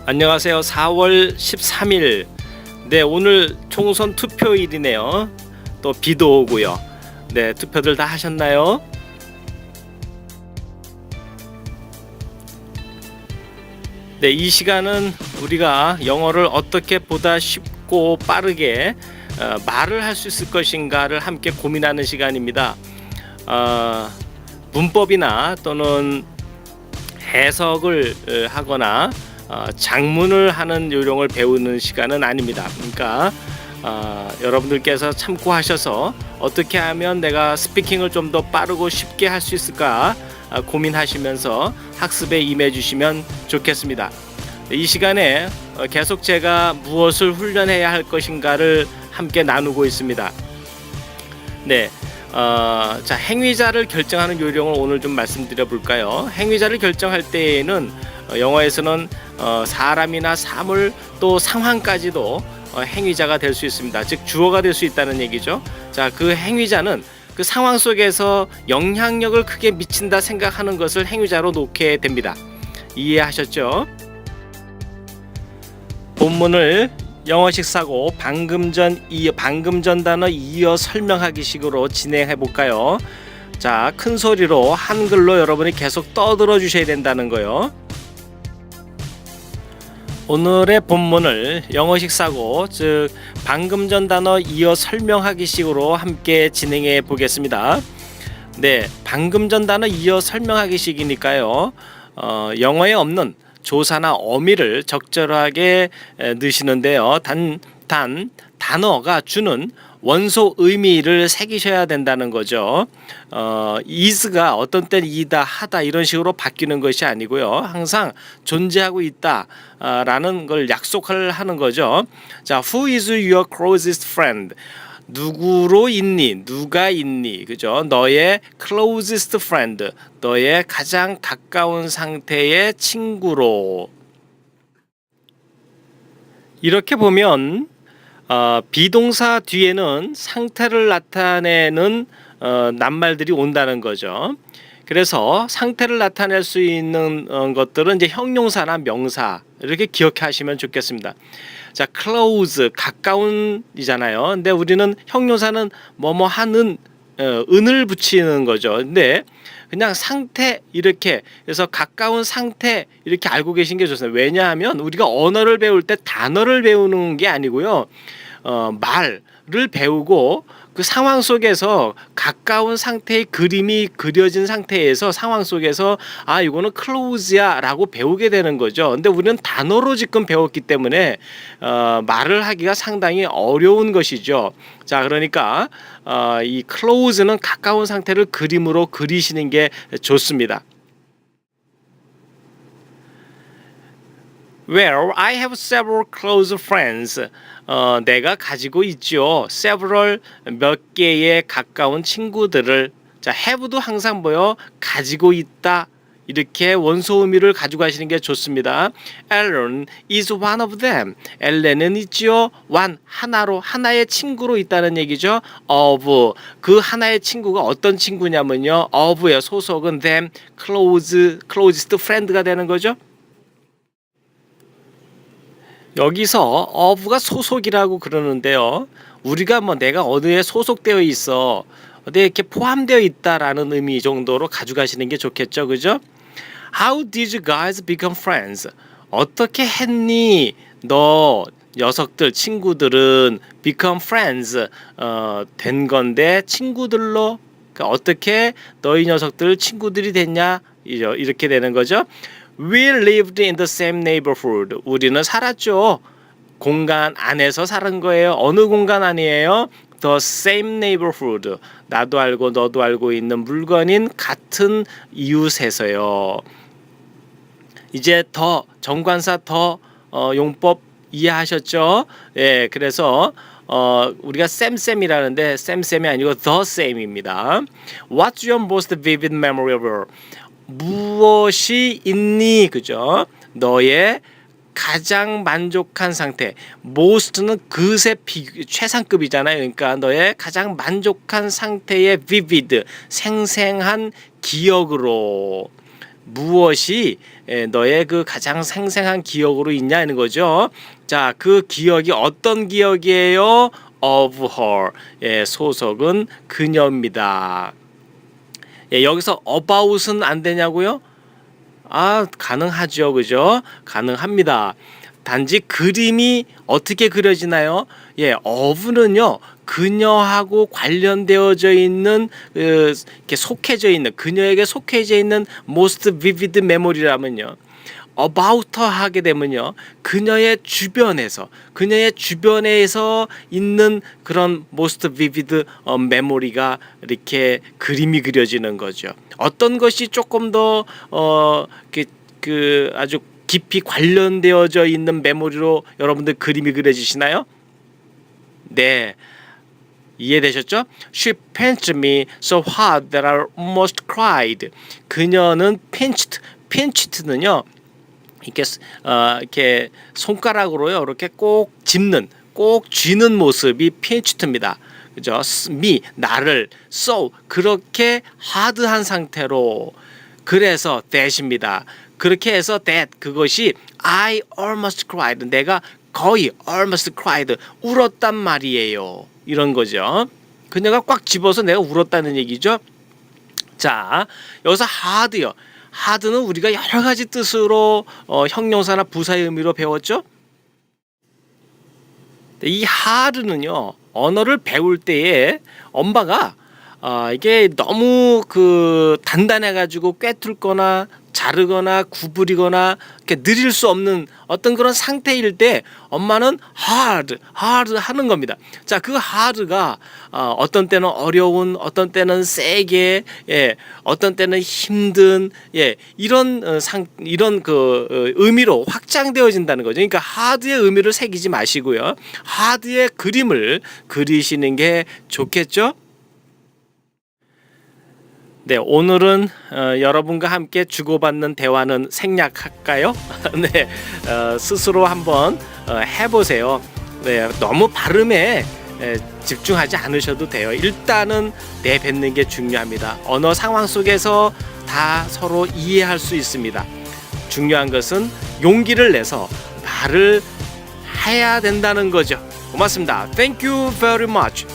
안녕하세요. 4월 13일. 네, 오늘 총선 투표일이네요. 또 비도 오고요. 네, 투표들 다 하셨나요? 네, 이 시간은 우리가 영어를 어떻게 보다 쉽고 빠르게 말을 할 수 있을 것인가를 함께 고민하는 시간입니다. 문법이나 또는 해석을 하거나 장문을 하는 요령을 배우는 시간은 아닙니다. 그러니까 여러분들께서 참고하셔서 어떻게 하면 내가 스피킹을 좀 더 빠르고 쉽게 할 수 있을까 고민하시면서 학습에 임해 주시면 좋겠습니다. 이 시간에 계속 제가 무엇을 훈련해야 할 것인가를 함께 나누고 있습니다. 네. 자, 행위자를 결정하는 요령을 오늘 좀 말씀드려 볼까요? 행위자를 결정할 때에는 영어에서는 사람이나 사물 또 상황까지도 행위자가 될 수 있습니다. 즉 주어가 될 수 있다는 얘기죠. 자, 그 행위자는 그 상황 속에서 영향력을 크게 미친다 생각하는 것을 행위자로 놓게 됩니다. 이해하셨죠? 본문을 영어식 사고 방금 전 단어 이어 설명하기 식으로 진행해 볼까요? 자, 큰 소리로 한글로 여러분이 계속 떠들어 주셔야 된다는 거요. 오늘의 본문을 영어식 사고, 즉 방금 전 단어 이어 설명하기 식으로 함께 진행해 보겠습니다. 네, 방금 전 단어 이어 설명하기 식이니까요. 영어에 없는 조사나 어미를 적절하게 넣으시는데요. 단어가 주는 원소 의미를 새기셔야 된다는 거죠. is가 어떤 때는 이다, 하다 이런 식으로 바뀌는 것이 아니고요. 항상 존재하고 있다 라는 걸 약속을 하는 거죠. 자, who is your closest friend? 누구로 있니? 누가 있니? 그죠? 너의 closest friend, 너의 가장 가까운 상태의 친구로. 이렇게 보면 비동사 뒤에는 상태를 나타내는 낱말들이 온다는 거죠. 그래서 상태를 나타낼 수 있는 것들은 이제 형용사나 명사 이렇게 기억하시면 좋겠습니다. 자, close 가까운이잖아요. 근데 우리는 형용사는 뭐뭐 하는 은을 붙이는 거죠. 근데 그냥 상태 이렇게 그래서 가까운 상태 이렇게 알고 계신 게 좋습니다. 왜냐하면 우리가 언어를 배울 때 단어를 배우는 게 아니고요. 말을 배우고 그 상황 속에서 가까운 상태의 그림이 그려진 상태에서 상황 속에서 이거는 close야 라고 배우게 되는 거죠. 근데 우리는 단어로 지금 배웠기 때문에 말을 하기가 상당히 어려운 것이죠. 자, 그러니까 이 close는 가까운 상태를 그림으로 그리시는 게 좋습니다. Well, I have several close friends. 내가 가지고 있죠. several 몇 개의 가까운 친구들을. 자, have도 항상 뭐요? 가지고 있다. 이렇게 원소 의미를 가지고 가시는 게 좋습니다. Ellen is one of them. 엘렌은 있지요. one 하나로 하나의 친구로 있다는 얘기죠. of 그 하나의 친구가 어떤 친구냐면요. of의 소속은 them closest friend가 되는 거죠. 여기서 of가 소속이라고 그러는데요. 우리가 뭐 내가 어디에 소속되어 있어, 어디에 이렇게 포함되어 있다라는 의미 정도로 가져가시는 게 좋겠죠, 그죠? How did you guys become friends? 어떻게 했니? 너 녀석들 친구들은 become friends 된 건데 친구들로 그러니까 어떻게 너희 녀석들 친구들이 됐냐? 이렇게 되는 거죠. We lived in the same neighborhood. 우리는 살았죠. 공간 안에서 사는 거예요. 어느 공간 안이에요? The same neighborhood. 나도 알고 너도 알고 있는 물건인 같은 이웃에서요. 이제 더 정관사 더 용법 이해하셨죠? 예, 그래서 우리가 쌤이라는데 쌤이 아니고 the same입니다. What's your most vivid memory of her? 무엇이 있니? 그죠? 너의 가장 만족한 상태. most는 그새 최상급이잖아요. 그러니까 너의 가장 만족한 상태의 vivid, 생생한 기억으로. 무엇이 너의 그 가장 생생한 기억으로 있냐는 거죠. 자, 그 기억이 어떤 기억이에요? of her. 예, 소속은 그녀입니다. 예, 여기서 about은 안 되냐고요? 아, 가능하죠. 그죠? 가능합니다. 단지 그림이 어떻게 그려지나요? 예, of는요. 그녀하고 관련되어져 있는 이렇게 속해져 있는 그녀에게 속해져 있는 most vivid memory라면요. about her 하게 되면요. 그녀의 주변에서 있는 그런 most vivid memory가 이렇게 그림이 그려지는 거죠. 어떤 것이 조금 더 아주 깊이 관련되어져 있는 메모리로 여러분들 그림이 그려지시나요? 네. 이해되셨죠? She pinched me so hard that I almost cried. 그녀는 pinched는요. 이렇게 손가락으로요. 이렇게 꼭 쥐는 모습이 pinched입니다. 그죠? me 나를 so 그렇게 하드한 상태로 그래서 that입니다. 그렇게 해서 that 그것이 I almost cried 내가 거의 almost cried 울었단 말이에요. 이런 거죠. 그녀가 꽉 집어서 내가 울었다는 얘기죠. 자, 여기서 hard요. hard는 우리가 여러 가지 뜻으로 형용사나 부사의 의미로 배웠죠. 이 hard는요. 언어를 배울 때에 엄마가 이게 너무 단단해가지고 꿰뚫거나 자르거나 구부리거나 이렇게 느릴 수 없는 어떤 그런 상태일 때 엄마는 hard 하는 겁니다. 자, 그 hard가 어떤 때는 어려운, 어떤 때는 세게, 예, 어떤 때는 힘든, 예, 이런 의미로 확장되어진다는 거죠. 그러니까 hard의 의미를 새기지 마시고요, hard의 그림을 그리시는 게 좋겠죠. 네, 오늘은 여러분과 함께 주고받는 대화는 생략할까요? 네, 스스로 한번 해보세요. 네, 너무 발음에 집중하지 않으셔도 돼요. 일단은 내뱉는 게 중요합니다. 언어 상황 속에서 다 서로 이해할 수 있습니다. 중요한 것은 용기를 내서 말을 해야 된다는 거죠. 고맙습니다. Thank you very much.